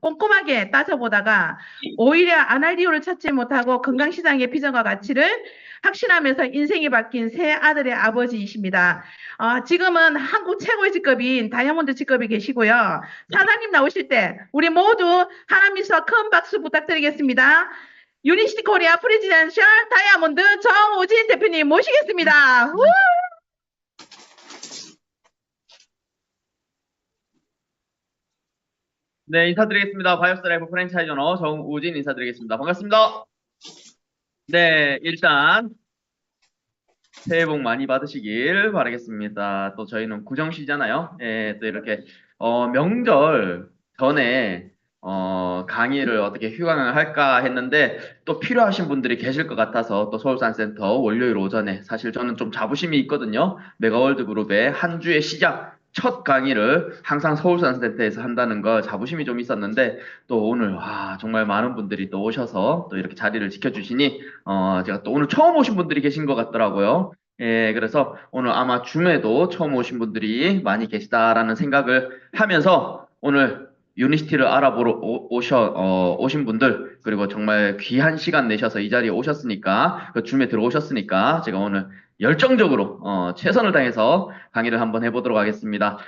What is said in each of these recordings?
꼼꼼하게 따져보다가 오히려 안 할 이유를 찾지 못하고 건강시장의 비전과 가치를 확신하면서 인생이 바뀐 새 아들의 아버지이십니다. 지금은 한국 최고의 직급인 다이아몬드 직급이 계시고요. 사장님 나오실 때 우리 모두 하나미서 큰 박수 부탁드리겠습니다. 유니시티 코리아 프레지던셜 다이아몬드 정우진 대표님 모시겠습니다. 우! 네, 인사드리겠습니다. 바이오스 라이프 프랜차이즈 오너 정우진 인사드리겠습니다. 반갑습니다. 네, 일단 새해 복 많이 받으시길 바라겠습니다. 또 저희는 구정시잖아요. 예, 또 이렇게 명절 전에 강의를 어떻게 휴강을 할까 했는데 또 필요하신 분들이 계실 것 같아서 또 서울산센터 월요일 오전에 사실 저는 좀 자부심이 있거든요. 메가월드 그룹의 한 주의 시작 첫 강의를 항상 서울산센터에서 한다는 거 자부심이 좀 있었는데 또 오늘 정말 많은 분들이 또 오셔서 또 이렇게 자리를 지켜주시니 제가 또 오늘 처음 오신 분들이 계신 것 같더라고요. 예, 그래서 오늘 아마 줌에도 처음 오신 분들이 많이 계시다라는 생각을 하면서 오늘 유니시티를 알아보러 오신 분들, 그리고 정말 귀한 시간 내셔서 이 자리에 오셨으니까, 그 줌에 들어오셨으니까, 제가 오늘 열정적으로, 최선을 다해서 강의를 한번 해보도록 하겠습니다.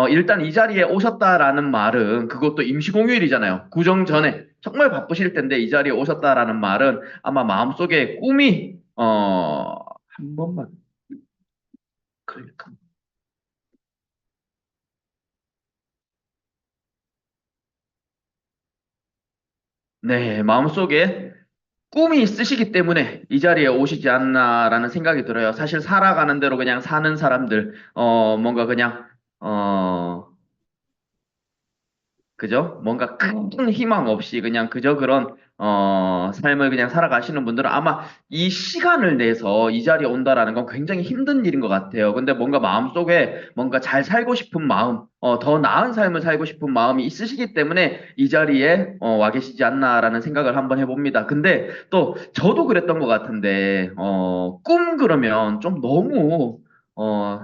일단 이 자리에 오셨다라는 말은, 그것도 임시공휴일이잖아요. 구정 전에. 정말 바쁘실 텐데 이 자리에 오셨다라는 말은 아마 마음속에 꿈이, 한 번만, 클릭. 네, 마음속에 꿈이 있으시기 때문에 이 자리에 오시지 않나라는 생각이 들어요. 사실 살아가는 대로 그냥 사는 사람들, 뭔가 그냥, 어, 그죠? 뭔가 큰 희망 없이 그냥 그저 그런 삶을 그냥 살아가시는 분들은 아마 이 시간을 내서 이 자리에 온다라는 건 굉장히 힘든 일인 것 같아요. 근데 뭔가 마음속에 뭔가 잘 살고 싶은 마음, 더 나은 삶을 살고 싶은 마음이 있으시기 때문에 이 자리에 와 계시지 않나라는 생각을 한번 해봅니다. 근데 또 저도 그랬던 것 같은데 꿈 그러면 좀 너무 어,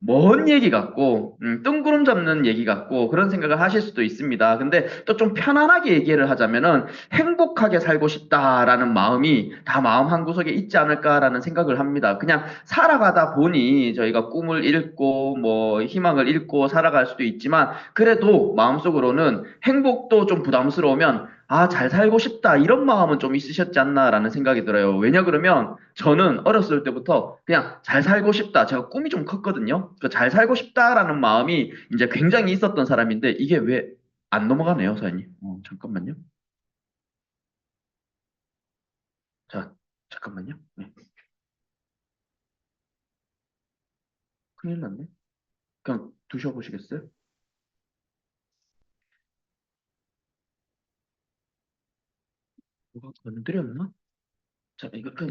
먼 얘기 같고, 뜬구름 잡는 얘기 같고, 그런 생각을 하실 수도 있습니다. 근데 또 좀 편안하게 얘기를 하자면은, 행복하게 살고 싶다라는 마음이 다 마음 한구석에 있지 않을까라는 생각을 합니다. 그냥 살아가다 보니 저희가 꿈을 잃고, 뭐, 희망을 잃고 살아갈 수도 있지만, 그래도 마음속으로는 행복도 좀 부담스러우면, 잘 살고 싶다. 이런 마음은 좀 있으셨지 않나라는 생각이 들어요. 왜냐 그러면, 저는 어렸을 때부터 그냥 잘 살고 싶다. 제가 꿈이 좀 컸거든요. 그 잘 살고 싶다라는 마음이 이제 굉장히 있었던 사람인데 이게 왜 안 넘어가네요, 사장님. 잠깐만요. 자, 잠깐만요. 네, 큰일 났네. 그냥 두셔보시겠어요? 뭐가 건드렸나? 자, 이거 그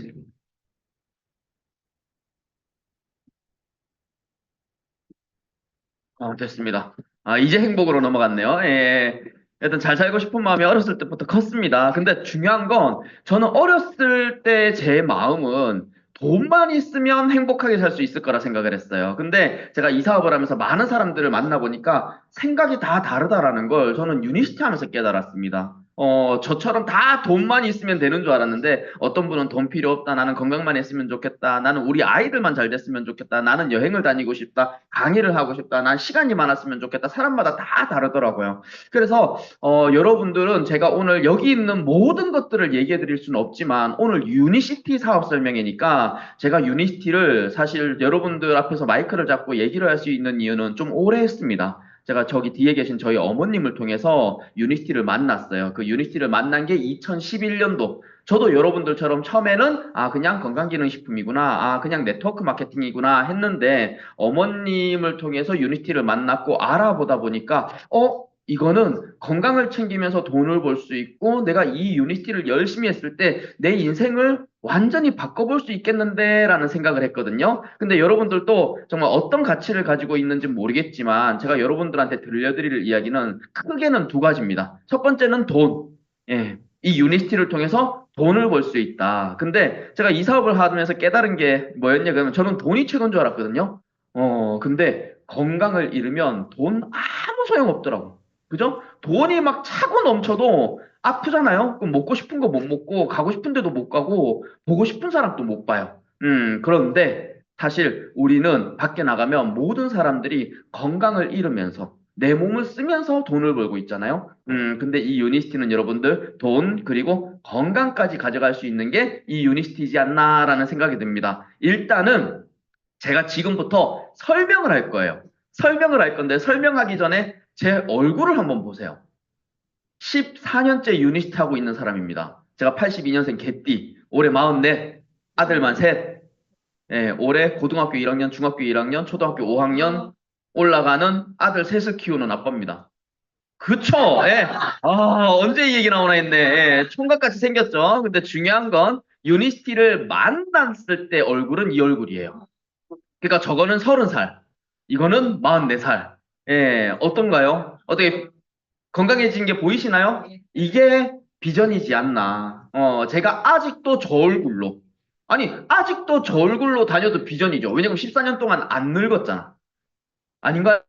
됐습니다. 이제 행복으로 넘어갔네요. 예. 일단 잘 살고 싶은 마음이 어렸을 때부터 컸습니다. 근데 중요한 건 저는 어렸을 때 제 마음은 돈만 있으면 행복하게 살 수 있을 거라 생각을 했어요. 근데 제가 이 사업을 하면서 많은 사람들을 만나보니까 생각이 다 다르다라는 걸 저는 유니시티 하면서 깨달았습니다. 저처럼 다 돈만 있으면 되는 줄 알았는데 어떤 분은 돈 필요 없다. 나는 건강만 했으면 좋겠다. 나는 우리 아이들만 잘 됐으면 좋겠다. 나는 여행을 다니고 싶다. 강의를 하고 싶다. 난 시간이 많았으면 좋겠다. 사람마다 다 다르더라고요. 그래서 여러분들은 제가 오늘 여기 있는 모든 것들을 얘기해 드릴 수는 없지만 오늘 유니시티 사업 설명회니까 제가 유니시티를 사실 여러분들 앞에서 마이크를 잡고 얘기를 할 수 있는 이유는 좀 오래 했습니다. 제가 저기 뒤에 계신 저희 어머님을 통해서 유니시티를 만났어요. 그 유니시티를 만난 게 2011년도. 저도 여러분들처럼 처음에는 그냥 건강기능식품이구나, 그냥 네트워크 마케팅이구나 했는데 어머님을 통해서 유니티를 만났고 알아보다 보니까 이거는 건강을 챙기면서 돈을 벌 수 있고 내가 이 유니티를 열심히 했을 때 내 인생을 완전히 바꿔볼 수 있겠는데 라는 생각을 했거든요. 근데 여러분들도 정말 어떤 가치를 가지고 있는지 모르겠지만 제가 여러분들한테 들려드릴 이야기는 크게는 두 가지입니다. 첫 번째는 돈. 예. 이 유니티를 통해서 돈을 벌 수 있다. 근데 제가 이 사업을 하면서 깨달은 게 뭐였냐 그러면 저는 돈이 최고인 줄 알았거든요. 근데 건강을 잃으면 돈 아무 소용 없더라고. 그죠? 돈이 막 차고 넘쳐도 아프잖아요? 그럼 먹고 싶은 거 못 먹고, 가고 싶은 데도 못 가고, 보고 싶은 사람도 못 봐요. 그런데 사실 우리는 밖에 나가면 모든 사람들이 건강을 잃으면서 내 몸을 쓰면서 돈을 벌고 있잖아요. 근데 이 유니스티는 여러분들 돈, 그리고 건강까지 가져갈 수 있는 게 이 유니스티지 않나라는 생각이 듭니다. 일단은 제가 지금부터 설명을 할 거예요. 설명을 할 건데 설명하기 전에 제 얼굴을 한번 보세요. 14년째 유니스트 하고 있는 사람입니다. 제가 82년생 개띠, 올해 44, 아들만 셋. 예, 올해 고등학교 1학년, 중학교 1학년, 초등학교 5학년 올라가는 아들 셋을 키우는 아빠입니다. 그쵸? 예. 언제 이 얘기 나오나 했네. 예, 총각같이 생겼죠? 근데 중요한 건 유니스티를 만났을 때 얼굴은 이 얼굴이에요. 그러니까 저거는 30살, 이거는 44살. 예, 어떤가요? 어떻게 건강해진 게 보이시나요? 이게 비전이지 않나. 제가 아직도 저 얼굴로, 아니, 아직도 저 얼굴로 다녀도 비전이죠. 왜냐면 14년 동안 안 늙었잖아. 아닌가요?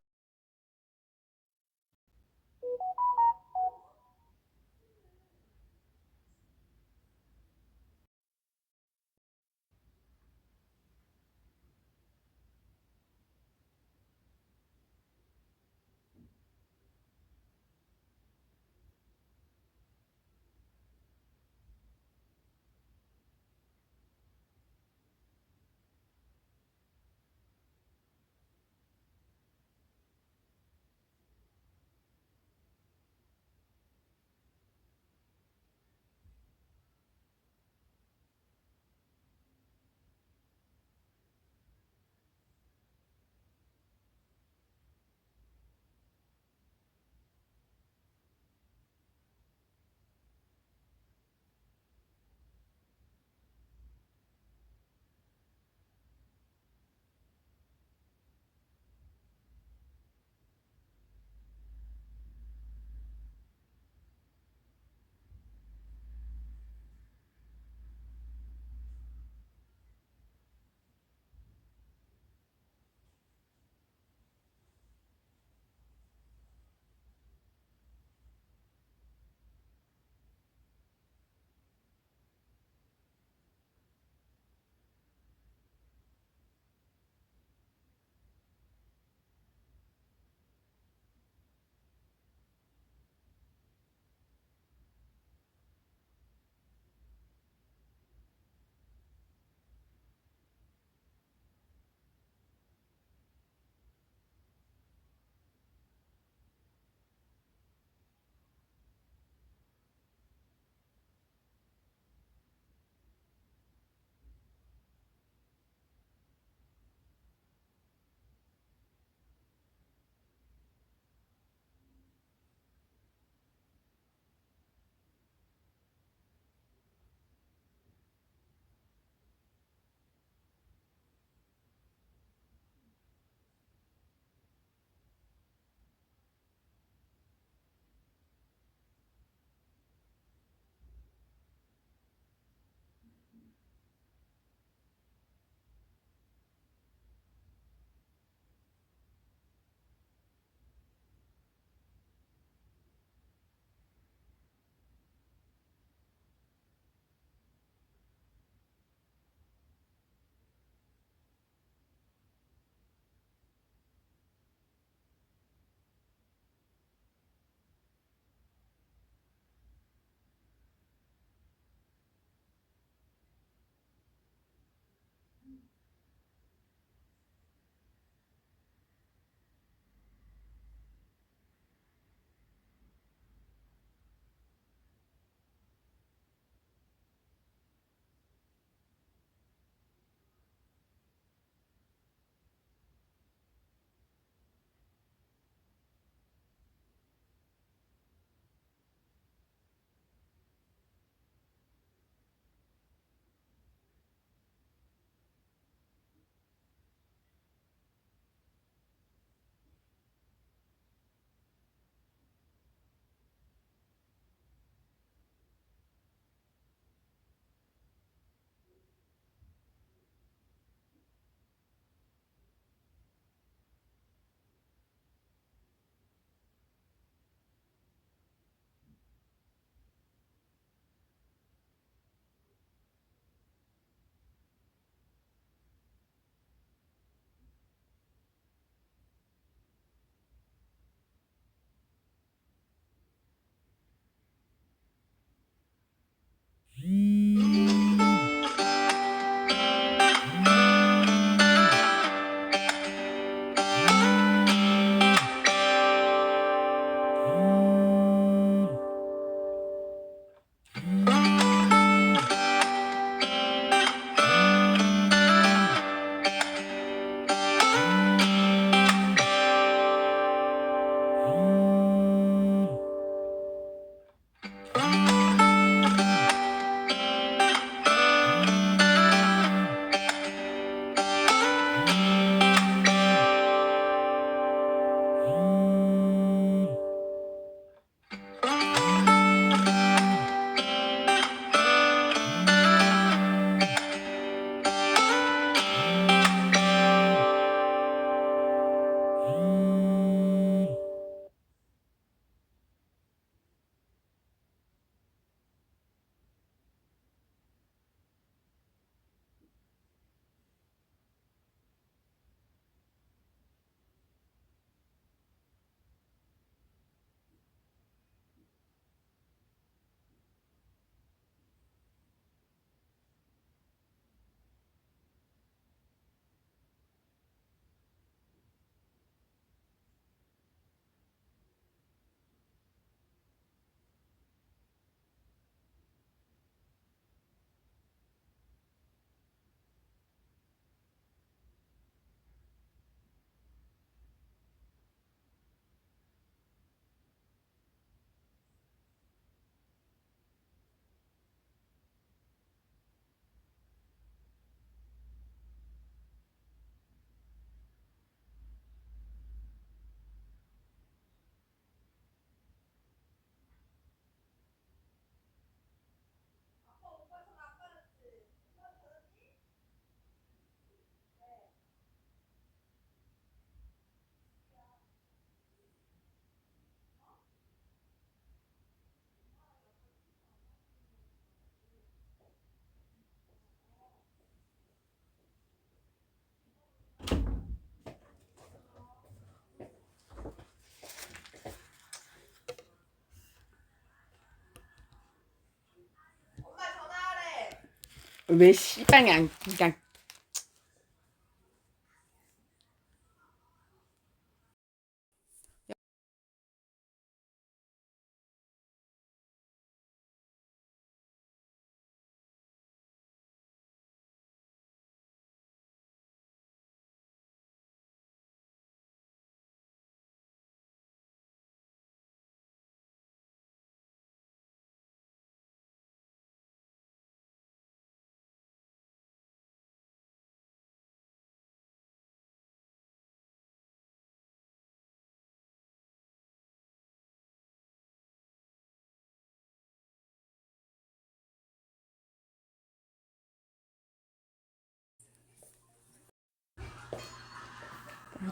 왜 씨발 안 그냥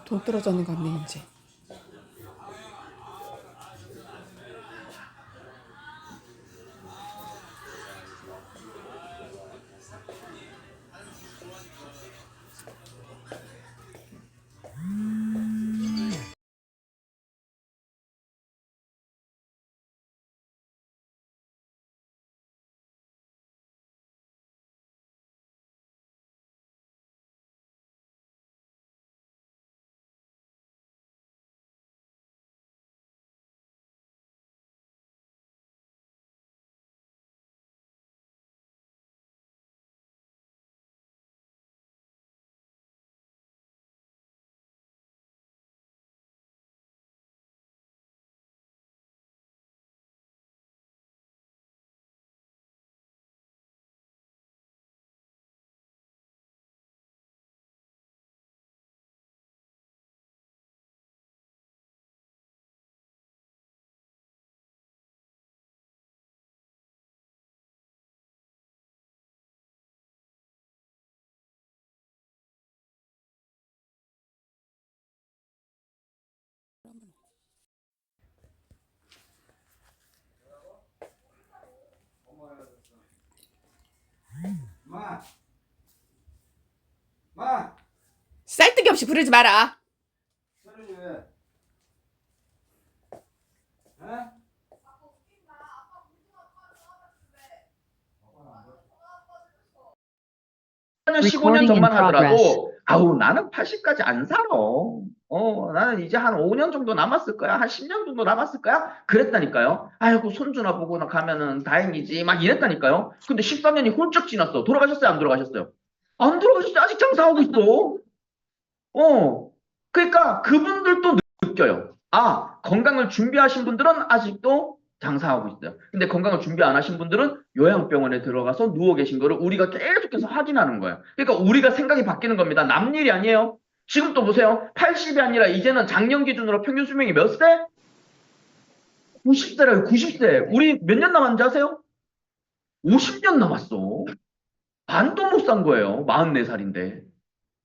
돈 떨어졌는 것 같네 이제. 마, 마, 쌀뜨기 없이 부르지 마라. 소리지 왜? 어? 년 15년 전만 하더라도 아우 나는 80까지 안 살아. 나는 이제 한 5년 정도 남았을 거야. 한 10년 정도 남았을 거야. 그랬다니까요. 아이고 손주나 보고 가면은 다행이지. 막 이랬다니까요. 근데 14년이 훌쩍 지났어. 돌아가셨어요? 안 돌아가셨어요? 안 돌아가셨어요. 아직 장사하고 있어. 그러니까 그분들도 느껴요. 아, 건강을 준비하신 분들은 아직도 장사하고 있어요. 근데 건강을 준비 안 하신 분들은 요양병원에 들어가서 누워 계신 거를 우리가 계속해서 확인하는 거예요. 그러니까 우리가 생각이 바뀌는 겁니다. 남 일이 아니에요. 지금 또 보세요. 80이 아니라 이제는 작년 기준으로 평균 수명이 몇 세? 90세라요, 90세. 우리 몇 년 남았는지 아세요? 50년 남았어. 반도 못 산 거예요. 44살인데.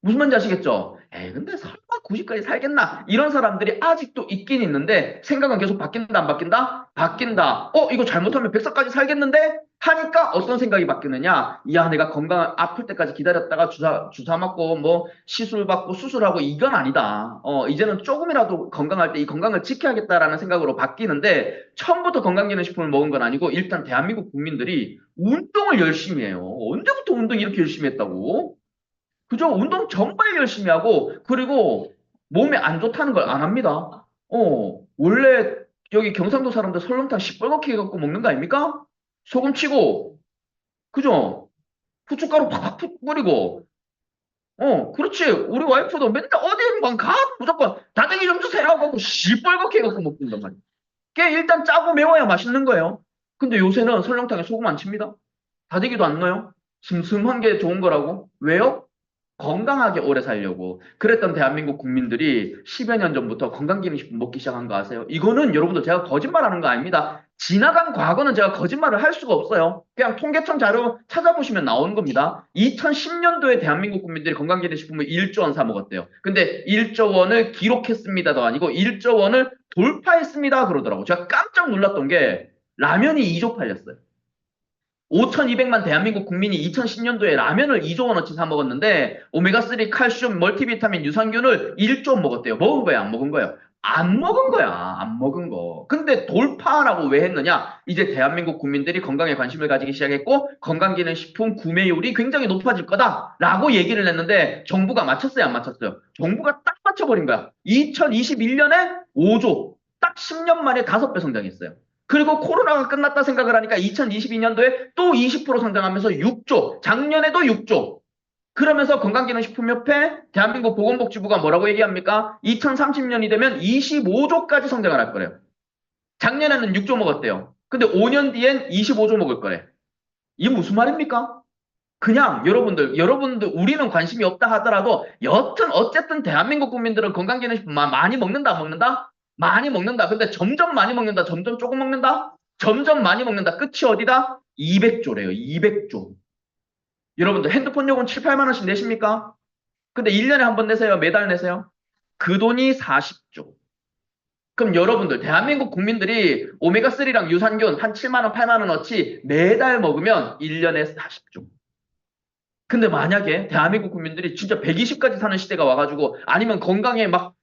무슨 말인지 아시겠죠? 에이, 근데 설마 90까지 살겠나? 이런 사람들이 아직도 있긴 있는데, 생각은 계속 바뀐다, 안 바뀐다? 바뀐다. 이거 잘못하면 100살까지 살겠는데? 하니까 어떤 생각이 바뀌느냐? 야, 내가 건강 아플 때까지 기다렸다가 주사 맞고, 뭐, 시술 받고, 수술하고, 이건 아니다. 이제는 조금이라도 건강할 때 이 건강을 지켜야겠다라는 생각으로 바뀌는데, 처음부터 건강기능식품을 먹은 건 아니고, 일단 대한민국 국민들이 운동을 열심히 해요. 언제부터 운동 이렇게 열심히 했다고? 그죠? 운동 정말 열심히 하고, 그리고 몸에 안 좋다는 걸 안 합니다. 원래 여기 경상도 사람들 설렁탕 시뻘겋게 해갖고 먹는 거 아닙니까? 소금 치고, 그죠? 후춧가루 팍팍 뿌리고, 그렇지. 우리 와이프도 맨날 어디만 가 무조건 다대기 좀 주세요 하고 시뻘겋게 해갖고 먹는단 말이야. 그게 일단 짜고 매워야 맛있는 거예요. 근데 요새는 설렁탕에 소금 안 칩니다. 다대기도 안 넣어요. 슴슴한 게 좋은 거라고. 왜요? 건강하게 오래 살려고. 그랬던 대한민국 국민들이 10여 년 전부터 건강기능식품 먹기 시작한 거 아세요? 이거는 여러분들 제가 거짓말하는 거 아닙니다. 지나간 과거는 제가 거짓말을 할 수가 없어요. 그냥 통계청 자료 찾아보시면 나오는 겁니다. 2010년도에 대한민국 국민들이 건강기능식품을 1조 원 사 먹었대요. 근데 1조 원을 기록했습니다도 아니고 1조 원을 돌파했습니다 그러더라고. 제가 깜짝 놀랐던 게 라면이 2조 팔렸어요. 5,200만 대한민국 국민이 2010년도에 라면을 2조 원어치 사 먹었는데 오메가3 칼슘 멀티비타민 유산균을 1조 원 먹었대요. 먹은 거예요, 안 먹은 거예요? 안 먹은 거야. 안 먹은 거. 근데 돌파라고 왜 했느냐? 이제 대한민국 국민들이 건강에 관심을 가지기 시작했고 건강기능식품 구매율이 굉장히 높아질 거다라고 얘기를 했는데 정부가 맞췄어요, 안 맞췄어요? 정부가 딱 맞춰버린 거야. 2021년에 5조. 딱 10년 만에 5배 성장했어요. 그리고 코로나가 끝났다 생각을 하니까 2022년도에 또 20% 성장하면서 6조. 작년에도 6조. 그러면서 건강기능식품협회, 대한민국 보건복지부가 뭐라고 얘기합니까? 2030년이 되면 25조까지 성장을 할 거래요. 작년에는 6조 먹었대요. 근데 5년 뒤엔 25조 먹을 거래. 이게 무슨 말입니까? 그냥 여러분들 우리는 관심이 없다 하더라도 여튼 어쨌든 대한민국 국민들은 건강기능식품 많이 먹는다, 먹는다? 많이 먹는다. 근데 점점 많이 먹는다, 점점 조금 먹는다? 점점 많이 먹는다. 끝이 어디다? 200조래요. 200조. 여러분들 핸드폰 요금 7, 8만 원씩 내십니까? 근데 1년에 한 번 내세요? 매달 내세요? 그 돈이 40조. 그럼 여러분들 대한민국 국민들이 오메가3랑 유산균 한 7만 원, 8만 원어치 매달 먹으면 1년에 40조. 근데 만약에 대한민국 국민들이 진짜 120까지 사는 시대가 와가지고 아니면 건강에 막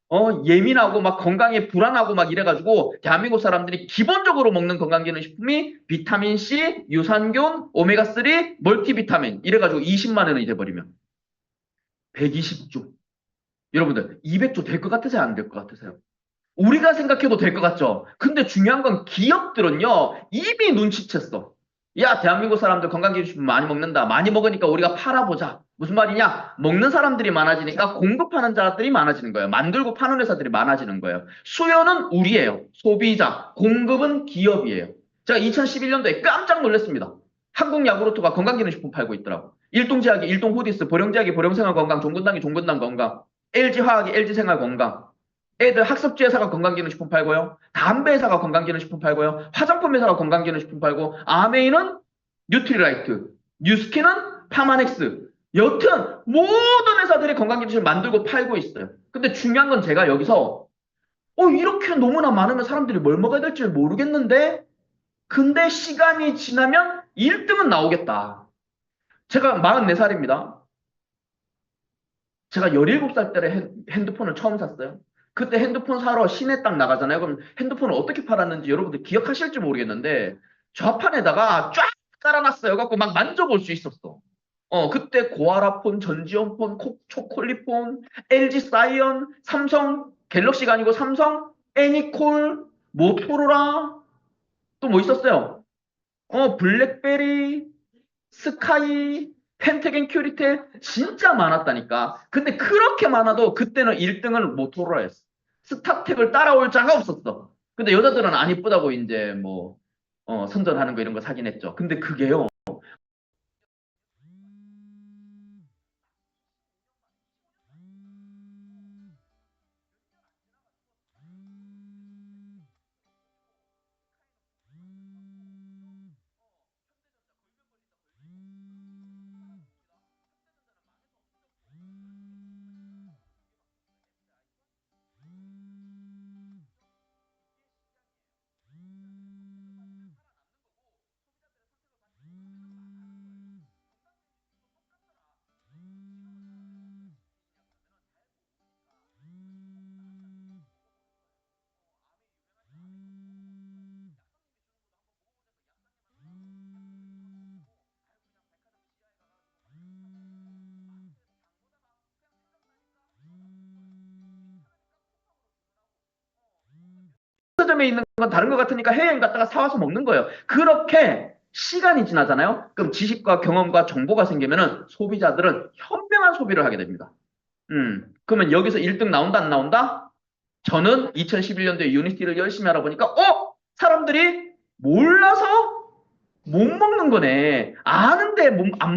예민하고 막 건강에 불안하고 막 이래가지고 대한민국 사람들이 기본적으로 먹는 건강기능식품이 비타민C, 유산균, 오메가3, 멀티비타민 이래가지고 20만 원이 돼버리면 120조. 여러분들 200조 될 것 같으세요? 안 될 것 같으세요? 우리가 생각해도 될 것 같죠? 근데 중요한 건 기업들은요 이미 눈치챘어. 야, 대한민국 사람들 건강기능식품 많이 먹는다. 많이 먹으니까 우리가 팔아보자. 무슨 말이냐? 먹는 사람들이 많아지니까 공급하는 자들이 많아지는 거예요. 만들고 파는 회사들이 많아지는 거예요. 수요는 우리예요. 소비자. 공급은 기업이에요. 제가 2011년도에 깜짝 놀랐습니다. 한국야구르트가 건강기능식품 팔고 있더라고. 일동제약이 일동후디스, 보령제약이 보령생활건강, 종근당이 종근당건강, LG화학이 LG생활건강. 애들 학습지 회사가 건강기능식품 팔고요. 담배 회사가 건강기능식품 팔고요. 화장품 회사가 건강기능식품 팔고 아메이는 뉴트리라이트, 뉴스킨은 파마넥스. 여튼 모든 회사들이 건강기능식품 만들고 팔고 있어요. 근데 중요한 건 제가 여기서 이렇게 너무나 많으면 사람들이 뭘 먹어야 될지 모르겠는데 근데 시간이 지나면 1등은 나오겠다. 제가 44살입니다. 제가 17살 때 핸드폰을 처음 샀어요. 그때 핸드폰 사러 시내 딱 나가잖아요. 그럼 핸드폰을 어떻게 팔았는지 여러분들 기억하실지 모르겠는데 좌판에다가 쫙 깔아놨어요. 갖고 막 만져볼 수 있었어. 그때 고아라폰, 전지현폰, 초콜릿폰, LG 사이언, 삼성, 갤럭시가 아니고 삼성, 애니콜, 모토로라, 또 뭐 있었어요? 블랙베리, 스카이, 펜테겐 큐리텔 진짜 많았다니까. 근데 그렇게 많아도 그때는 1등은 모토로라였어. 스타텍을 따라올 자가 없었어. 근데 여자들은 안 이쁘다고 이제 뭐 선전하는 거 이런 거 사긴 했죠. 근데 그게요. 백화점에 있는 건 다른 것 같으니까 해외여행 갔다가 사와서 먹는 거예요. 그렇게 시간이 지나잖아요. 그럼 지식과 경험과 정보가 생기면은 소비자들은 현명한 소비를 하게 됩니다. 그러면 여기서 1등 나온다 안 나온다? 저는 2011년도에 유니티를 열심히 알아보니까 사람들이 몰라서 못 먹는 거네. 아는데 안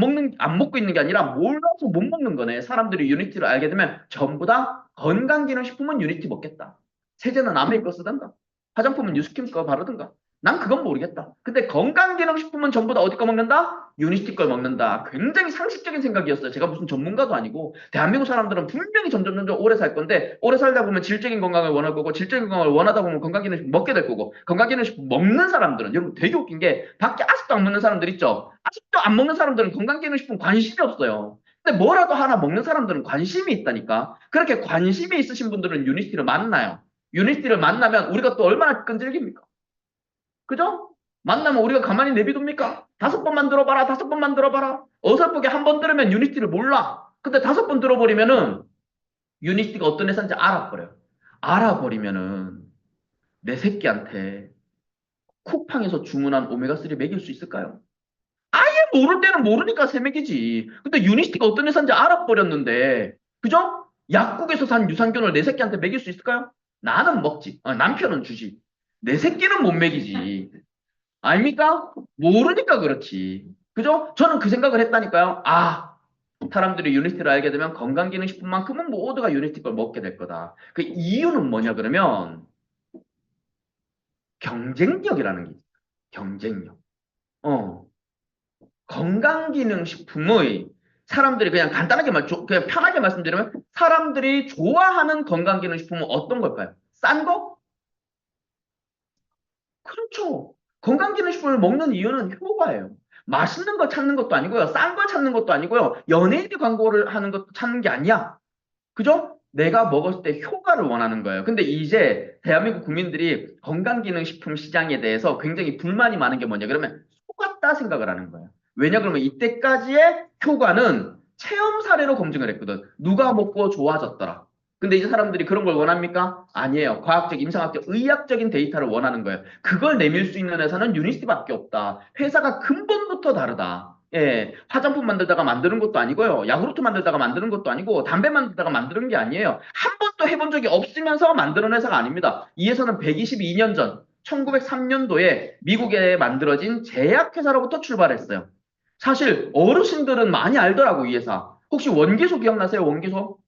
먹고 있는 게 아니라 몰라서 못 먹는 거네. 사람들이 유니티를 알게 되면 전부 다 건강기능식품은 유니티 먹겠다. 세제는 아메이 거 쓰던가. 화장품은 뉴스킨 거 바르든가. 난 그건 모르겠다. 근데 건강기능식품은 전부 다 어디 거 먹는다? 유니티 걸 먹는다. 굉장히 상식적인 생각이었어요. 제가 무슨 전문가도 아니고 대한민국 사람들은 분명히 점점 오래 살 건데 오래 살다 보면 질적인 건강을 원할 거고 질적인 건강을 원하다 보면 건강기능식품 먹게 될 거고 건강기능식품 먹는 사람들은 여러분 되게 웃긴 게 밖에 아직도 안 먹는 사람들 있죠? 아직도 안 먹는 사람들은 건강기능식품 관심이 없어요. 근데 뭐라도 하나 먹는 사람들은 관심이 있다니까. 그렇게 관심이 있으신 분들은 유니티를 만나요. 유니스티를 만나면 우리가 또 얼마나 끈질깁니까? 그죠? 만나면 우리가 가만히 내비둡니까? 5번만 들어봐라, 5번만 들어봐라. 어설프게 한 번 들으면 유니스티를 몰라. 근데 5번 들어버리면은 유니스티가 어떤 회사인지 알아버려요. 알아버리면은 내 새끼한테 쿠팡에서 주문한 오메가3 먹일 수 있을까요? 아예 모를 때는 모르니까 새 먹이지. 근데 유니스티가 어떤 회사인지 알아버렸는데, 그죠? 약국에서 산 유산균을 내 새끼한테 먹일 수 있을까요? 나는 먹지. 남편은 주지. 내 새끼는 못 먹이지. 아닙니까? 모르니까 그렇지. 그죠? 저는 그 생각을 했다니까요. 사람들이 유니스티를 알게 되면 건강기능식품만큼은 모두가 유니스티 걸 먹게 될 거다. 그 이유는 뭐냐 그러면 경쟁력이라는 게 있어요. 경쟁력. 건강기능식품의 사람들이 그냥 간단하게 그냥 편하게 말씀드리면 사람들이 좋아하는 건강기능식품은 어떤 걸까요? 싼 거? 그렇죠. 건강기능식품을 먹는 이유는 효과예요. 맛있는 거 찾는 것도 아니고요. 싼 걸 찾는 것도 아니고요. 연예인이 광고를 하는 것도 찾는 게 아니야. 그죠? 내가 먹었을 때 효과를 원하는 거예요. 근데 이제 대한민국 국민들이 건강기능식품 시장에 대해서 굉장히 불만이 많은 게 뭐냐 그러면 속았다 생각을 하는 거예요. 왜냐 그러면 이때까지의 효과는 체험 사례로 검증을 했거든. 누가 먹고 좋아졌더라. 근데 이제 사람들이 그런 걸 원합니까? 아니에요. 과학적, 임상학적, 의학적인 데이터를 원하는 거예요. 그걸 내밀 수 있는 회사는 유니스티밖에 없다. 회사가 근본부터 다르다. 예, 화장품 만들다가 만드는 것도 아니고요. 야구르트 만들다가 만드는 것도 아니고 담배 만들다가 만드는 게 아니에요. 한 번도 해본 적이 없으면서 만드는 회사가 아닙니다. 이 회사는 122년 전 1903년도에 미국에 만들어진 제약회사로부터 출발했어요. 사실 어르신들은 많이 알더라고 이 회사. 혹시 원기소 기억나세요? 원기소?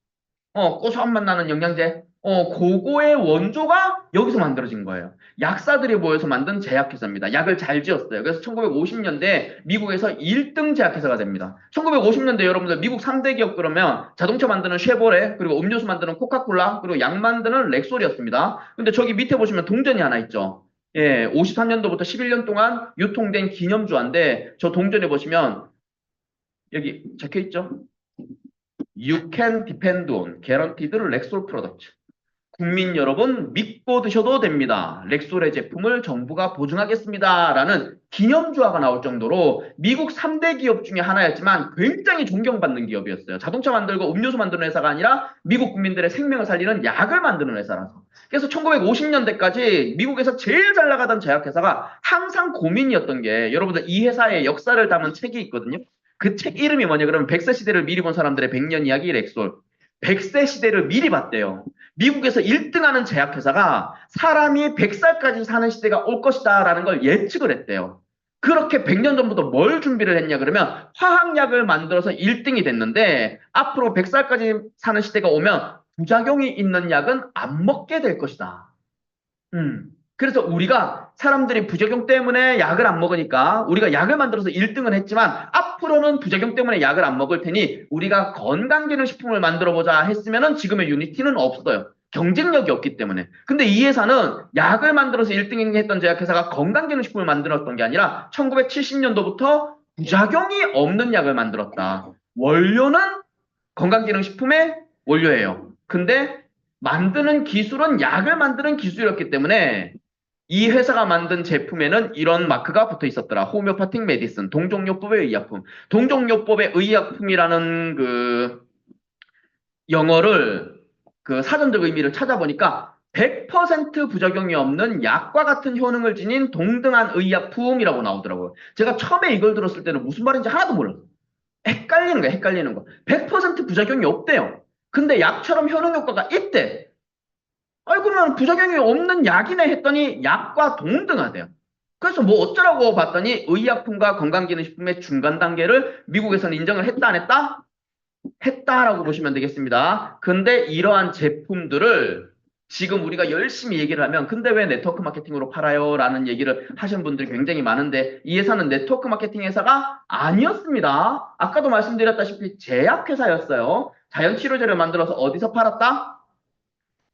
고소한 맛 나는 영양제. 그거의 원조가 여기서 만들어진 거예요. 약사들이 모여서 만든 제약회사입니다. 약을 잘 지었어요. 그래서 1950년대 미국에서 1등 제약회사가 됩니다. 1950년대 여러분들 미국 3대 기업 그러면 자동차 만드는 쉐보레, 그리고 음료수 만드는 코카콜라, 그리고 약 만드는 렉솔이었습니다. 근데 저기 밑에 보시면 동전이 하나 있죠. 예, 53년도부터 11년 동안 유통된 기념주화인데 저 동전에 보시면 여기 적혀 있죠. You can depend on guaranteed Rexall product. 국민 여러분 믿고 드셔도 됩니다. 렉솔의 제품을 정부가 보증하겠습니다. 라는 기념주화가 나올 정도로 미국 3대 기업 중에 하나였지만 굉장히 존경받는 기업이었어요. 자동차 만들고 음료수 만드는 회사가 아니라 미국 국민들의 생명을 살리는 약을 만드는 회사라서. 그래서 1950년대까지 미국에서 제일 잘 나가던 제약회사가 항상 고민이었던 게 여러분들 이 회사의 역사를 담은 책이 있거든요. 그 책 이름이 뭐냐 그러면 100세 시대를 미리 본 사람들의 100년 이야기 렉솔. 100세 시대를 미리 봤대요. 미국에서 1등하는 제약회사가 사람이 100살까지 사는 시대가 올 것이다 라는 걸 예측을 했대요. 그렇게 100년 전부터 뭘 준비를 했냐 그러면 화학약을 만들어서 1등이 됐는데 앞으로 100살까지 사는 시대가 오면 부작용이 있는 약은 안 먹게 될 것이다. 그래서 우리가 사람들이 부작용 때문에 약을 안 먹으니까 우리가 약을 만들어서 1등은 했지만 앞으로는 부작용 때문에 약을 안 먹을 테니 우리가 건강기능식품을 만들어보자 했으면은 지금의 유니티는 없어요. 경쟁력이 없기 때문에. 근데 이 회사는 약을 만들어서 1등 했던 제약회사가 건강기능식품을 만들었던 게 아니라 1970년도부터 부작용이 없는 약을 만들었다. 원료는 건강기능식품의 원료예요. 근데 만드는 기술은 약을 만드는 기술이었기 때문에 이 회사가 만든 제품에는 이런 마크가 붙어 있었더라. 호미오파틱 메디슨, 동종요법의 의약품. 동종요법의 의약품이라는 그 영어를 그 사전적 의미를 찾아보니까 100% 부작용이 없는 약과 같은 효능을 지닌 동등한 의약품이라고 나오더라고요. 제가 처음에 이걸 들었을 때는 무슨 말인지 하나도 몰랐어요. 헷갈리는 거야, 헷갈리는 거. 100% 부작용이 없대요. 근데 약처럼 효능 효과가 있대. 그러면 부작용이 없는 약이네 했더니 약과 동등하대요. 그래서 뭐 어쩌라고 봤더니 의약품과 건강기능식품의 중간 단계를 미국에서는 인정을 했다 안 했다? 했다라고 보시면 되겠습니다. 근데 이러한 제품들을 지금 우리가 열심히 얘기를 하면 근데 왜 네트워크 마케팅으로 팔아요? 라는 얘기를 하시는 분들이 굉장히 많은데 이 회사는 네트워크 마케팅 회사가 아니었습니다. 아까도 말씀드렸다시피 제약회사였어요. 자연치료제를 만들어서 어디서 팔았다?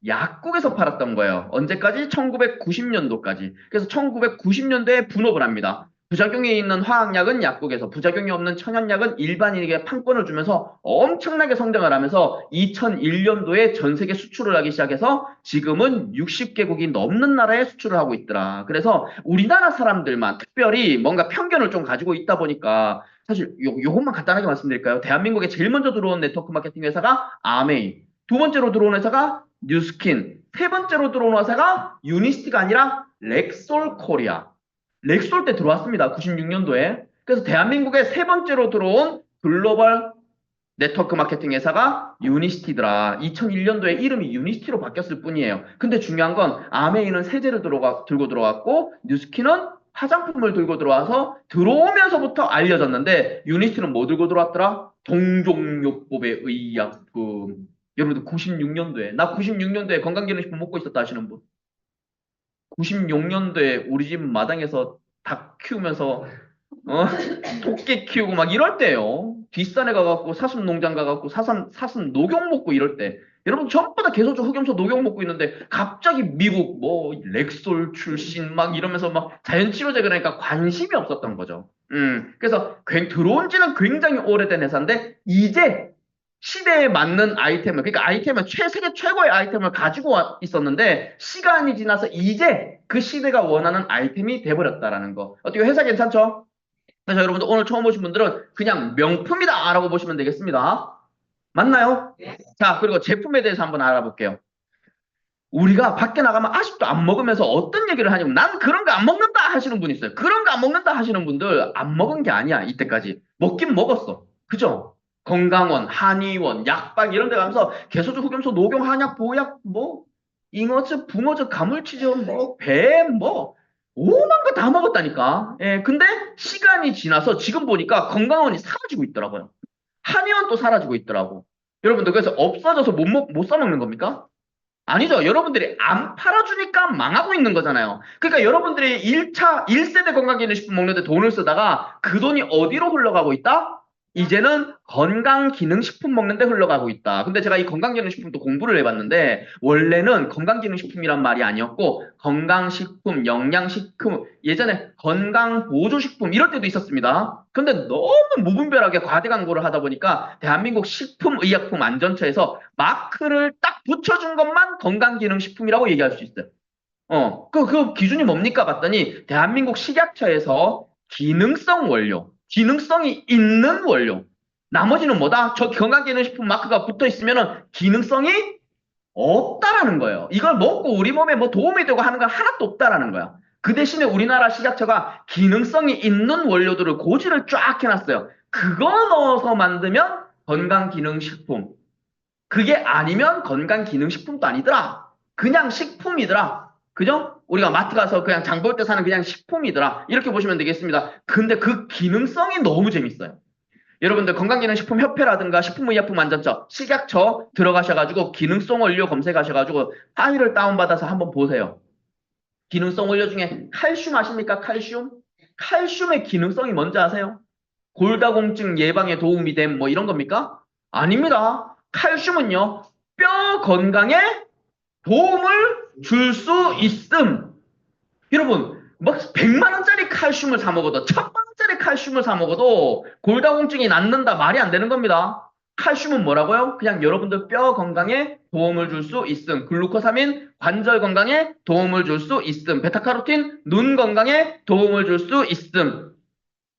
약국에서 팔았던 거예요. 언제까지? 1990년도까지. 그래서 1990년대에 분업을 합니다. 부작용이 있는 화학약은 약국에서, 부작용이 없는 천연약은 일반인에게 판권을 주면서 엄청나게 성장을 하면서 2001년도에 전 세계 수출을 하기 시작해서 지금은 60개국이 넘는 나라에 수출을 하고 있더라. 그래서 우리나라 사람들만 특별히 뭔가 편견을 좀 가지고 있다 보니까 사실 요것만 간단하게 말씀드릴까요? 대한민국에 제일 먼저 들어온 네트워크 마케팅 회사가 아메이, 두 번째로 들어온 회사가 뉴스킨, 세 번째로 들어온 회사가 유니스티가 아니라 렉솔 코리아. 렉솔 때 들어왔습니다. 96년도에. 그래서 대한민국에 세 번째로 들어온 글로벌 네트워크 마케팅 회사가 유니스티더라. 2001년도에 이름이 유니스티로 바뀌었을 뿐이에요. 근데 중요한 건 아메이는 세제를 들고 들어왔고 뉴스킨은 화장품을 들고 들어와서 들어오면서부터 알려졌는데 유니스티는 뭐 들고 들어왔더라? 동종요법의 의약품. 여러분들 96년도에 나 96년도에 건강기능식품 먹고 있었다 하시는 분? 96년도에 우리 집 마당에서 닭 키우면서 토끼 키우고 막 이럴 때요. 뒷산에 가갖고 사슴 농장 가갖고 사슴 녹용 먹고 이럴 때 여러분 전부 다 개소주 흑염소 녹용 먹고 있는데 갑자기 미국 뭐 렉솔 출신 막 이러면서 막 자연치료제 그러니까 관심이 없었던 거죠. 그래서 들어온 지는 굉장히 오래된 회사인데 이제 시대에 맞는 아이템을, 그러니까 아이템을 세계 최고의 아이템을 가지고 있었는데 시간이 지나서 이제 그 시대가 원하는 아이템이 돼버렸다라는 거. 어떻게 회사 괜찮죠? 그래서 여러분들 오늘 처음 오신 분들은 그냥 명품이다 라고 보시면 되겠습니다. 맞나요? 자, 그리고 제품에 대해서 한번 알아볼게요. 우리가 밖에 나가면 아직도 안 먹으면서 어떤 얘기를 하냐면 난 그런 거 안 먹는다 하시는 분 있어요. 그런 거 안 먹는다 하시는 분들 안 먹은 게 아니야. 이때까지 먹긴 먹었어. 그죠? 건강원, 한의원, 약방 이런 데 가면서 개소주, 흑염소, 녹용, 한약, 보약, 뭐 잉어즈, 붕어즈, 가물치즈, 뭐 뱀, 뭐 오만 거 다 먹었다니까. 예, 근데 시간이 지나서 지금 보니까 건강원이 사라지고 있더라고요. 한의원도 사라지고 있더라고. 여러분들 그래서 없어져서 못 사먹는 겁니까? 아니죠. 여러분들이 안 팔아주니까 망하고 있는 거잖아요. 그러니까 여러분들이 1세대 건강기능식품 먹는데 돈을 쓰다가 그 돈이 어디로 흘러가고 있다? 이제는 건강기능식품 먹는데 흘러가고 있다. 근데 제가 이 건강기능식품도 공부를 해봤는데 원래는 건강기능식품이란 말이 아니었고 건강식품, 영양식품, 예전에 건강보조식품 이럴 때도 있었습니다. 근데 너무 무분별하게 과대 광고를 하다 보니까 대한민국 식품의약품안전처에서 마크를 딱 붙여준 것만 건강기능식품이라고 얘기할 수 있어요. 그 기준이 뭡니까 봤더니 대한민국 식약처에서 기능성 원료, 기능성이 있는 원료. 나머지는 뭐다? 저 건강기능식품 마크가 붙어 있으면은 기능성이 없다라는 거예요. 이걸 먹고 우리 몸에 뭐 도움이 되고 하는 건 하나도 없다라는 거야. 그 대신에 우리나라 식약처가 기능성이 있는 원료들을 고지를 쫙 해놨어요. 그거 넣어서 만들면 건강기능식품. 그게 아니면 건강기능식품도 아니더라. 그냥 식품이더라. 그죠? 우리가 마트 가서 그냥 장 볼 때 사는 그냥 식품이더라. 이렇게 보시면 되겠습니다. 근데 그 기능성이 너무 재밌어요. 여러분들 건강기능식품협회라든가 식품의약품안전처, 식약처 들어가셔가지고 기능성 원료 검색하셔가지고 파일을 다운받아서 한번 보세요. 기능성 원료 중에 칼슘 아십니까? 칼슘? 칼슘의 기능성이 뭔지 아세요? 골다공증 예방에 도움이 된 뭐 이런 겁니까? 아닙니다. 칼슘은요, 뼈 건강에 도움을 줄 수 있음. 여러분, 막 100만 원짜리 칼슘을 사 먹어도 1000만 원짜리 칼슘을 사 먹어도 골다공증이 낫는다 말이 안 되는 겁니다. 칼슘은 뭐라고요? 그냥 여러분들 뼈 건강에 도움을 줄 수 있음. 글루코사민 관절 건강에 도움을 줄 수 있음. 베타카로틴 눈 건강에 도움을 줄 수 있음.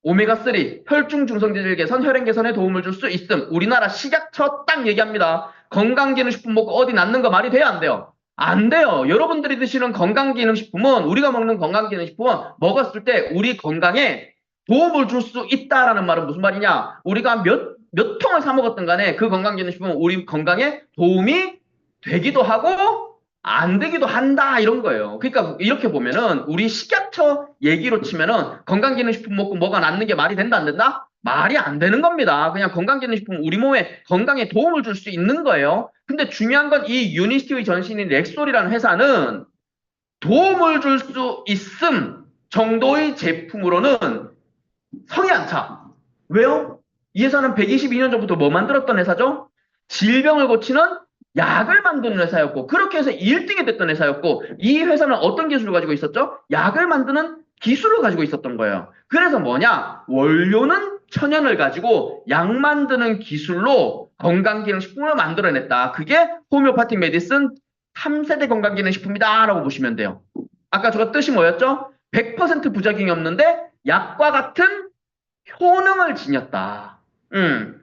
오메가3 혈중 중성지질 개선, 혈행 개선에 도움을 줄 수 있음. 우리나라 식약처 딱 얘기합니다. 건강기능식품 먹고 어디 낫는 거 말이 돼요, 안 돼요? 안 돼요. 여러분들이 드시는 건강기능식품은, 우리가 먹는 건강기능식품은 먹었을 때 우리 건강에 도움을 줄 수 있다라는 말은 무슨 말이냐? 우리가 몇 통을 사 먹었든 간에 그 건강기능식품은 우리 건강에 도움이 되기도 하고 안 되기도 한다 이런 거예요. 그러니까 이렇게 보면은 우리 식약처 얘기로 치면은 건강기능식품 먹고 뭐가 낫는 게 말이 된다 안 된다? 말이 안 되는 겁니다. 그냥 건강기능식품 우리 몸에 건강에 도움을 줄 수 있는 거예요. 근데 중요한 건 이 유니스티의 전신인 렉솔이라는 회사는 도움을 줄 수 있음 정도의 제품으로는 성이 안 차. 왜요? 이 회사는 122년 전부터 뭐 만들었던 회사죠? 질병을 고치는 약을 만드는 회사였고, 그렇게 해서 1등이 됐던 회사였고, 이 회사는 어떤 기술을 가지고 있었죠? 약을 만드는 기술을 가지고 있었던 거예요. 그래서 뭐냐? 원료는 천연을 가지고 약 만드는 기술로 건강기능식품을 만들어냈다. 그게 호미오파틱 메디슨 3세대 건강기능식품이다 라고 보시면 돼요. 아까 저거 뜻이 뭐였죠? 100% 부작용이 없는데 약과 같은 효능을 지녔다.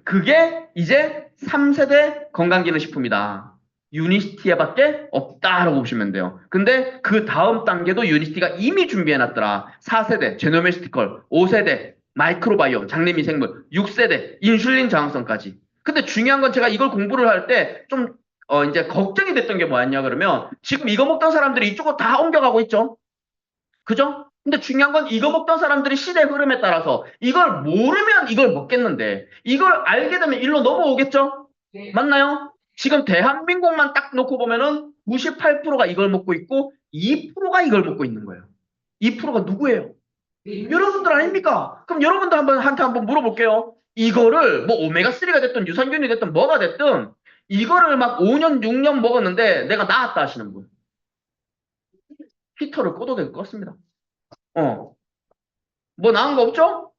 그게 이제 3세대 건강기능식품이다. 유니시티에밖에 없다라고 보시면 돼요. 근데 그 다음 단계도 유니시티가 이미 준비해놨더라. 4세대 제노메스티컬, 5세대 마이크로바이옴, 장내미생물, 6세대 인슐린 저항성까지. 근데 중요한 건 제가 이걸 공부를 할 때 좀 이제 걱정이 됐던 게 뭐였냐 그러면 지금 이거 먹던 사람들이 이쪽으로 다 옮겨가고 있죠. 그죠? 근데 중요한 건 이거 먹던 사람들이 시대 흐름에 따라서 이걸 모르면 이걸 먹겠는데 이걸 알게 되면 일로 넘어오겠죠? 맞나요? 지금 대한민국만 딱 놓고 보면은 98%가 이걸 먹고 있고 2%가 이걸 먹고 있는 거예요. 2%가 누구예요? 여러분들 아닙니까? 그럼 여러분들 한번 물어볼게요. 이거를 뭐 오메가3가 됐든 유산균이 됐든 뭐가 됐든 이거를 막 5년, 6년 먹었는데 내가 나았다 하시는 분. 히터를 꺼도 되고 껐습니다. 뭐 나은 거 없죠?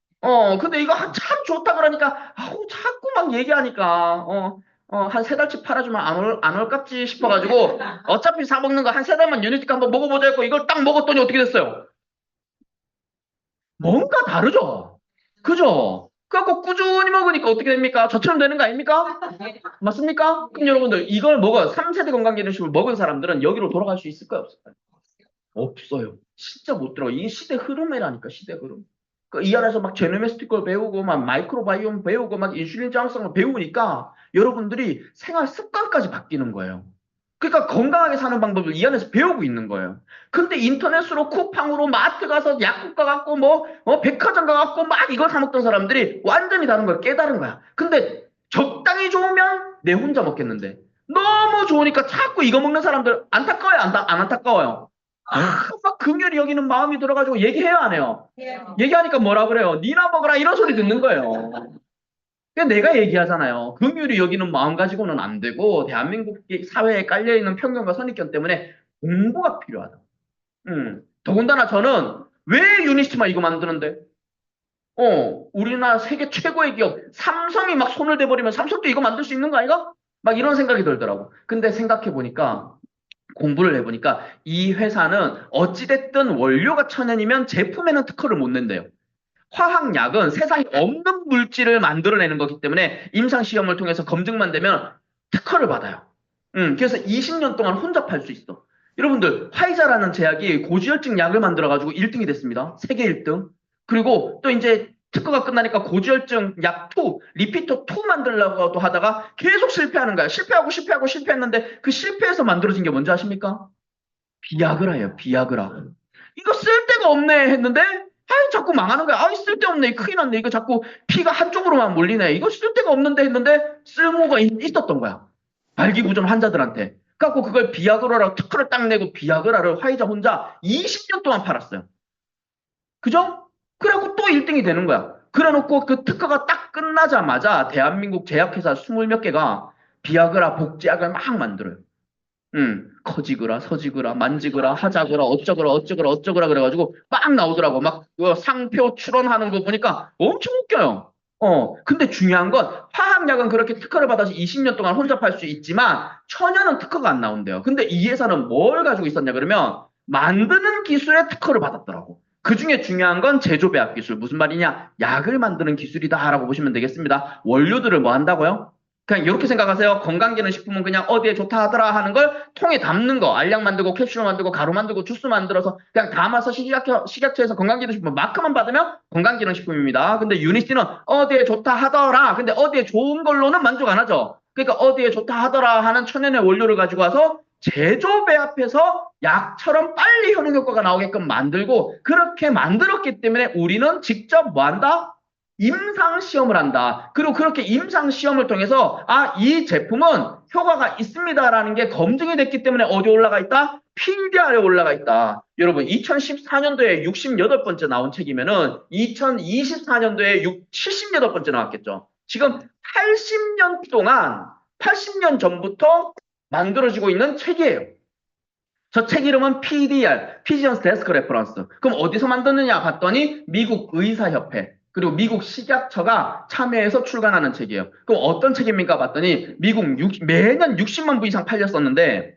근데 이거 참 좋다 그러니까, 아우, 자꾸 막 얘기하니까, 한 3달치 팔아주면 안 올깝지 싶어가지고, 어차피 사먹는 거 한 3달만 유니티가 한번 먹어보자 했고, 이걸 딱 먹었더니 어떻게 됐어요? 뭔가 다르죠? 그죠? 그래갖고 꾸준히 먹으니까 어떻게 됩니까? 저처럼 되는 거 아닙니까? 맞습니까? 그럼 여러분들, 이걸 3세대 건강기능식을 먹은 사람들은 여기로 돌아갈 수 있을까요? 없을까요? 없어요. 진짜 못 들어가. 이게 시대 흐름이라니까, 시대 흐름. 이 안에서 막 제노메스틱을 배우고, 막 마이크로바이옴 배우고, 막 인슐린 저항성을 배우니까 여러분들이 생활 습관까지 바뀌는 거예요. 그러니까 건강하게 사는 방법을 이 안에서 배우고 있는 거예요. 근데 인터넷으로 쿠팡으로 마트 가서 약국 가갖고 백화점 가갖고 막 이걸 사 먹던 사람들이 완전히 다른 걸 깨달은 거야. 근데 적당히 좋으면 내 혼자 먹겠는데 너무 좋으니까 자꾸 이거 먹는 사람들 안타까워요? 안 안타까워요? 막 긍휼히 여기는 마음이 들어가지고 얘기해요, 안 해요? 얘기하니까 뭐라 그래요? 니나 먹어라 이런 소리 듣는 거예요. 그냥 내가 얘기하잖아요. 긍휼히 여기는 마음 가지고는 안 되고 대한민국 사회에 깔려있는 편견과 선입견 때문에 공부가 필요하다. 더군다나 저는 왜 유니스트만 이거 만드는데? 우리나라 세계 최고의 기업 삼성이 막 손을 대버리면 삼성도 이거 만들 수 있는 거 아이가? 막 이런 생각이 들더라고. 근데 생각해보니까 공부를 해보니까 이 회사는 어찌됐든 원료가 천연이면 제품에는 특허를 못 낸대요. 화학약은 세상에 없는 물질을 만들어내는 거기 때문에 임상시험을 통해서 검증만 되면 특허를 받아요. 그래서 20년 동안 혼자 팔 수 있어. 여러분들 화이자라는 제약이 고지혈증 약을 만들어가지고 1등이 됐습니다. 세계 1등. 그리고 또 이제 특허가 끝나니까 고지혈증 약 2, 리피터 2 만들려고 하다가 계속 실패하는 거야. 실패하고 실패했는데 그 실패해서 만들어진 게 뭔지 아십니까? 비아그라예요. 비아그라. 이거 쓸데가 없네 했는데 자꾸 망하는 거야. 쓸데없네. 큰일 났네. 이거 자꾸 피가 한쪽으로만 몰리네. 이거 쓸데가 없는데 했는데 쓸모가 있었던 거야. 발기부전 환자들한테. 그래갖고 그걸 비아그라라고 특허를 딱 내고 비아그라를 화이자 혼자 20년 동안 팔았어요. 그죠? 그래갖고 또 1등이 되는 거야. 그래놓고 그 특허가 딱 끝나자마자 대한민국 제약회사 20몇 개가 비아그라 복제약을 막 만들어요. 커지그라, 서지그라, 만지그라, 하자그라, 어쩌그라 그래가지고 막 나오더라고. 막 상표 출원하는 거 보니까 엄청 웃겨요. 근데 중요한 건 화학약은 그렇게 특허를 받아서 20년 동안 혼자 팔 수 있지만 천연은 특허가 안 나온대요. 근데 이 회사는 뭘 가지고 있었냐 그러면 만드는 기술에 특허를 받았더라고. 그 중에 중요한 건 제조배합 기술. 무슨 말이냐? 약을 만드는 기술이다라고 보시면 되겠습니다. 원료들을 뭐 한다고요? 그냥 이렇게 생각하세요. 건강기능식품은 그냥 어디에 좋다 하더라 하는 걸 통에 담는 거. 알약 만들고 캡슐 만들고 가루 만들고 주스 만들어서 그냥 담아서 식약처에서 건강기능식품 마크만 받으면 건강기능식품입니다. 근데 유니스티는 어디에 좋다 하더라. 근데 어디에 좋은 걸로는 만족 안 하죠. 그러니까 어디에 좋다 하더라 하는 천연의 원료를 가지고 와서 제조배합해서 약처럼 빨리 효능 효과가 나오게끔 만들고 그렇게 만들었기 때문에 우리는 직접 뭐 한다? 임상시험을 한다. 그리고 그렇게 임상시험을 통해서 이 제품은 효과가 있습니다라는 게 검증이 됐기 때문에 어디 올라가 있다? PDR에 올라가 있다. 여러분 2014년도에 68번째 나온 책이면은 2024년도에 78번째 나왔겠죠. 지금 80년 동안 80년 전부터 만들어지고 있는 책이에요. 저 책 이름은 PDR, Physicians Desk Reference. 그럼 어디서 만드느냐 봤더니 미국 의사협회 그리고 미국 식약처가 참여해서 출간하는 책이에요. 그럼 어떤 책입니까 봤더니 매년 60만 부 이상 팔렸었는데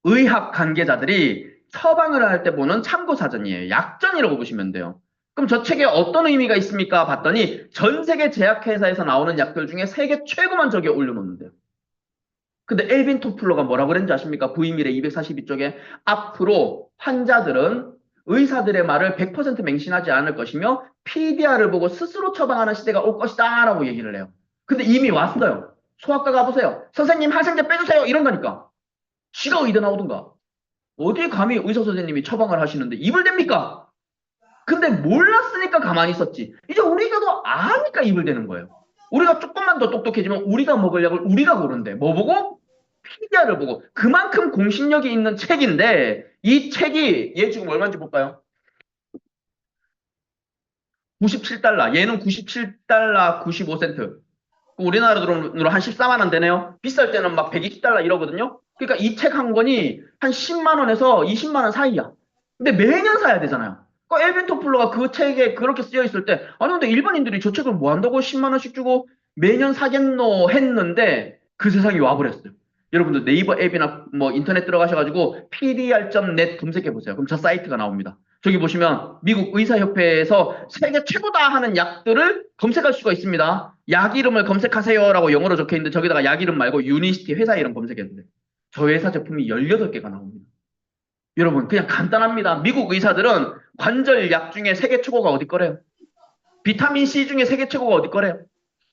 의학 관계자들이 처방을 할 때 보는 참고 사전이에요. 약전이라고 보시면 돼요. 그럼 저 책에 어떤 의미가 있습니까 봤더니 전 세계 제약회사에서 나오는 약들 중에 세계 최고만 저기에 올려놓는데요. 근데 엘빈 토플러가 뭐라고 그랬는지 아십니까? 부인밀의 242쪽에 앞으로 환자들은 의사들의 말을 100% 맹신하지 않을 것이며 PDR을 보고 스스로 처방하는 시대가 올 것이다 라고 얘기를 해요. 근데 이미 왔어요. 소아과 가보세요. 선생님 항생제 빼주세요 이런다니까. 지가 의대 나오든가. 어디 감히 의사 선생님이 처방을 하시는데 입을 댑니까? 근데 몰랐으니까 가만히 있었지. 이제 우리가 더 아니까 입을 대는 거예요. 우리가 조금만 더 똑똑해지면 우리가 먹을 약을 우리가 고른대. 뭐 보고? PDR을 보고. 그만큼 공신력이 있는 책인데 이 책이 얘 지금 얼마인지 볼까요? 97달러. 얘는 97달러 95센트. 우리나라 돈으로 한 14만 원 되네요. 비쌀 때는 막 120달러 이러거든요. 그러니까 이 책 한 권이 한 10만 원에서 20만 원 사이야. 근데 매년 사야 되잖아요. 그 엘빈 토플러가 그 책에 그렇게 쓰여 있을 때 아니 근데 일반인들이 저 책을 뭐 한다고 10만 원씩 주고 매년 사겠노 했는데 그 세상이 와버렸어요. 여러분들 네이버 앱이나 뭐 인터넷 들어가셔가지고 pdr.net 검색해 보세요. 그럼 저 사이트가 나옵니다. 저기 보시면 미국 의사협회에서 세계 최고다 하는 약들을 검색할 수가 있습니다. 약 이름을 검색하세요라고 영어로 적혀 있는데 저기다가 약 이름 말고 유니시티 회사 이름 검색했는데 저 회사 제품이 18개가 나옵니다. 여러분 그냥 간단합니다. 미국 의사들은 관절 약 중에 세계 최고가 어디 거래요? 비타민 C 중에 세계 최고가 어디 거래요?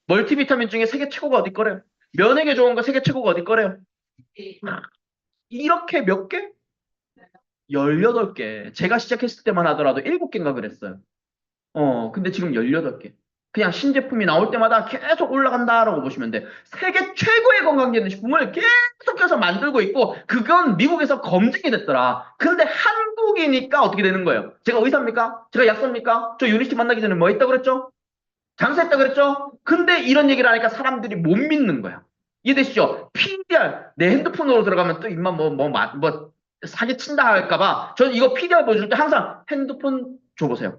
멀티비타민 중에 세계 최고가 어디 거래요? 면역에 좋은 거 세계 최고가 어디 거래요? 이렇게 몇 개? 18개. 제가 시작했을 때만 하더라도 7개인가 그랬어요. 근데 지금 18개. 그냥 신제품이 나올 때마다 계속 올라간다라고 보시면 돼. 세계 최고의 건강기능식품을 계속해서 만들고 있고 그건 미국에서 검증이 됐더라. 근데 한국이니까 어떻게 되는 거예요? 제가 의사입니까? 제가 약사입니까? 저 유니티 만나기 전에 뭐 했다 그랬죠? 장사했다 그랬죠? 근데 이런 얘기를 하니까 사람들이 못 믿는 거야. 이해되시죠? PDR 내 핸드폰으로 들어가면 또 입만 사기 친다 할까봐 저는 이거 PDR 보여줄 때 항상 핸드폰 줘보세요.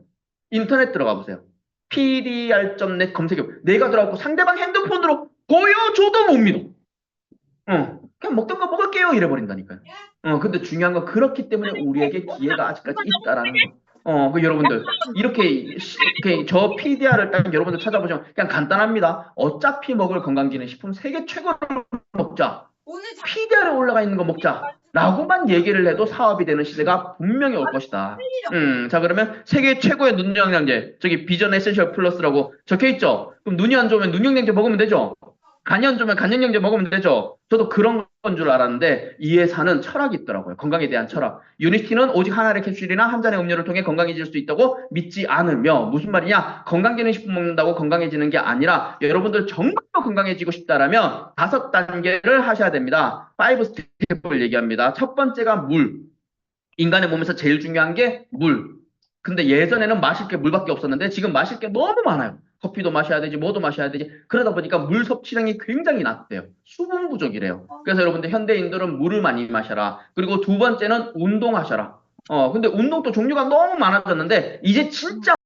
인터넷 들어가 보세요. pdr.net 검색해. 내가 들어가고 상대방 핸드폰으로 보여줘도 못 믿어. 그냥 먹던 거 먹을게요 이래버린다니까요. 근데 중요한 건 그렇기 때문에 우리에게 기회가 아직까지 있다라는 거. 그 여러분들 이렇게 저 PDR을 딱 여러분들 찾아보시면 그냥 간단합니다. 어차피 먹을 건강기능식품 세계 최고를 먹자. PDR에 올라가 있는 거 먹자. 라고만 얘기를 해도 사업이 되는 시대가 분명히 올 것이다. 자 그러면 세계 최고의 눈영양제 저기 비전 에센셜 플러스라고 적혀있죠. 그럼 눈이 안 좋으면 눈영양제 먹으면 되죠. 간이 안 좋으면 간영양제 먹으면 되죠. 저도 그런 건 줄 알았는데 이 회사는 철학이 있더라고요. 건강에 대한 철학. 유니티는 오직 하나의 캡슐이나 한 잔의 음료를 통해 건강해질 수 있다고 믿지 않으며 무슨 말이냐? 건강기능식품 먹는다고 건강해지는 게 아니라 여러분들 정말로 건강해지고 싶다라면 5단계를 하셔야 됩니다. 5 스텝을 얘기합니다. 첫 번째가 물. 인간의 몸에서 제일 중요한 게 물. 근데 예전에는 마실 게 물밖에 없었는데 지금 마실 게 너무 많아요. 커피도 마셔야 되지, 뭐도 마셔야 되지. 그러다 보니까 물 섭취량이 굉장히 낮대요. 수분 부족이래요. 그래서 여러분들 현대인들은 물을 많이 마셔라. 그리고 두 번째는 운동하셔라. 근데 운동도 종류가 너무 많아졌는데 이제 진짜